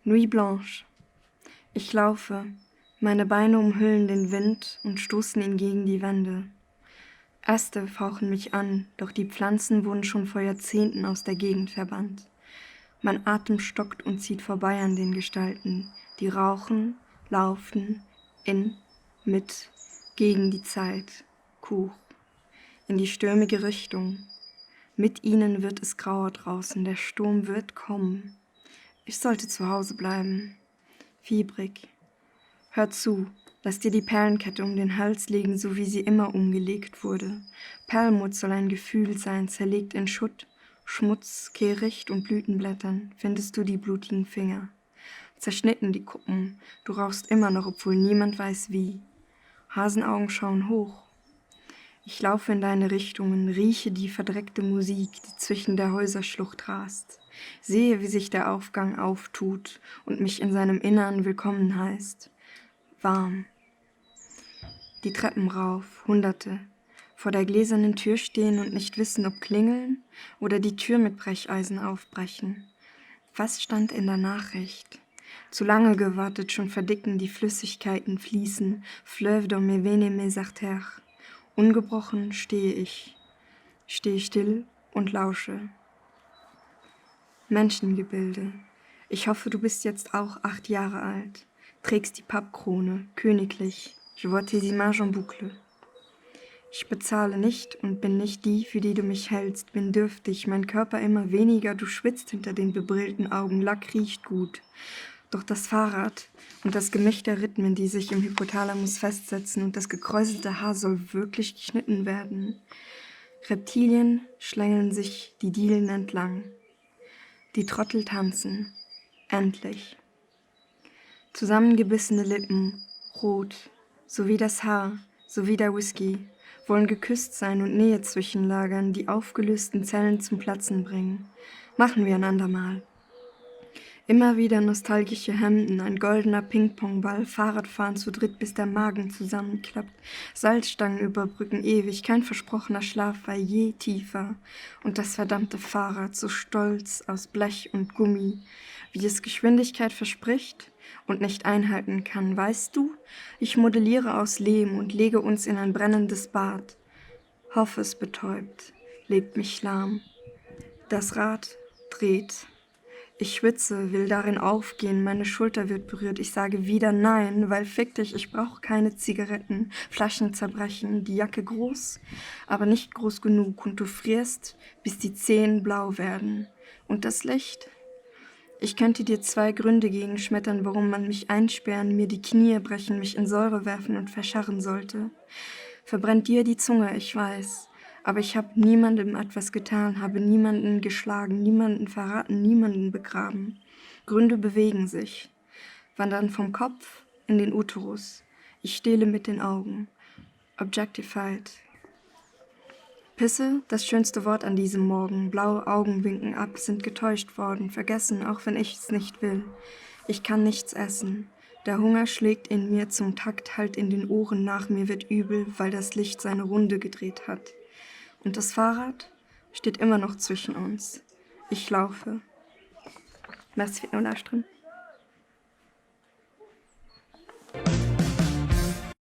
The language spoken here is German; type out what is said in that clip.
Nuit Blanche. Ich laufe, meine Beine umhüllen den Wind und stoßen ihn gegen die Wände. Äste fauchen mich an, doch die Pflanzen wurden schon vor Jahrzehnten aus der Gegend verbannt. Mein Atem stockt und zieht vorbei an den Gestalten, die rauchen, laufen, mit, gegen die Zeit, Kuch, in die stürmige Richtung. Mit ihnen wird es grauer draußen, der Sturm wird kommen. Ich sollte zu Hause bleiben. Fiebrig. Hör zu, lass dir die Perlenkette um den Hals legen, so wie sie immer umgelegt wurde. Perlmutt soll ein Gefühl sein, zerlegt in Schutt, Schmutz, Kehricht und Blütenblättern findest du die blutigen Finger. Zerschnitten die Kuppen, du rauchst immer noch, obwohl niemand weiß wie. Hasenaugen schauen hoch. Ich laufe in deine Richtungen, rieche die verdreckte Musik, die zwischen der Häuserschlucht rast. Sehe, wie sich der Aufgang auftut und mich in seinem Innern willkommen heißt. Warm. Die Treppen rauf, Hunderte. Vor der gläsernen Tür stehen und nicht wissen, ob klingeln oder die Tür mit Brecheisen aufbrechen. Was stand in der Nachricht? Zu lange gewartet, schon verdicken die Flüssigkeiten, fließen, fleuve dans mes veines et mes artères. Ungebrochen stehe still und lausche. Menschengebilde. Ich hoffe, du bist jetzt auch 8 Jahre alt, trägst die Pappkrone, königlich, je vois tes images en boucle. Ich bezahle nicht und bin nicht die, für die du mich hältst, bin dürftig, mein Körper immer weniger, du schwitzt hinter den bebrillten Augen, Lack riecht gut. Doch das Fahrrad und das Gemisch der Rhythmen, die sich im Hypothalamus festsetzen und das gekräuselte Haar soll wirklich geschnitten werden. Reptilien schlängeln sich die Dielen entlang. Die Trottel tanzen. Endlich. Zusammengebissene Lippen, rot, sowie das Haar, sowie der Whisky, wollen geküsst sein und Nähe zwischenlagern, die aufgelösten Zellen zum Platzen bringen. Machen wir ein andermal. Immer wieder nostalgische Hemden, ein goldener Ping-Pong-Ball, Fahrradfahren zu dritt, bis der Magen zusammenklappt, Salzstangen überbrücken ewig, kein versprochener Schlaf war je tiefer. Und das verdammte Fahrrad, so stolz aus Blech und Gummi, wie es Geschwindigkeit verspricht und nicht einhalten kann. Weißt du, ich modelliere aus Lehm und lege uns in ein brennendes Bad. Hoffe, es betäubt, legt mich lahm. Das Rad dreht. Ich schwitze, will darin aufgehen, meine Schulter wird berührt. Ich sage wieder nein, weil fick dich, ich brauche keine Zigaretten. Flaschen zerbrechen, die Jacke groß, aber nicht groß genug. Und du frierst, bis die Zehen blau werden. Und das Licht? Ich könnte dir 2 Gründe gegenschmettern, warum man mich einsperren, mir die Knie brechen, mich in Säure werfen und verscharren sollte. Verbrennt dir die Zunge, ich weiß. Aber ich habe niemandem etwas getan, habe niemanden geschlagen, niemanden verraten, niemanden begraben. Gründe bewegen sich, wandern vom Kopf in den Uterus. Ich stehle mit den Augen. Objectified. Pisse, das schönste Wort an diesem Morgen. Blaue Augen winken ab, sind getäuscht worden, vergessen, auch wenn ich es nicht will. Ich kann nichts essen. Der Hunger schlägt in mir zum Takt, halt in den Ohren nach, mir wird übel, weil das Licht seine Runde gedreht hat. Und das Fahrrad steht immer noch zwischen uns. Ich laufe. Merci für den Luisteren.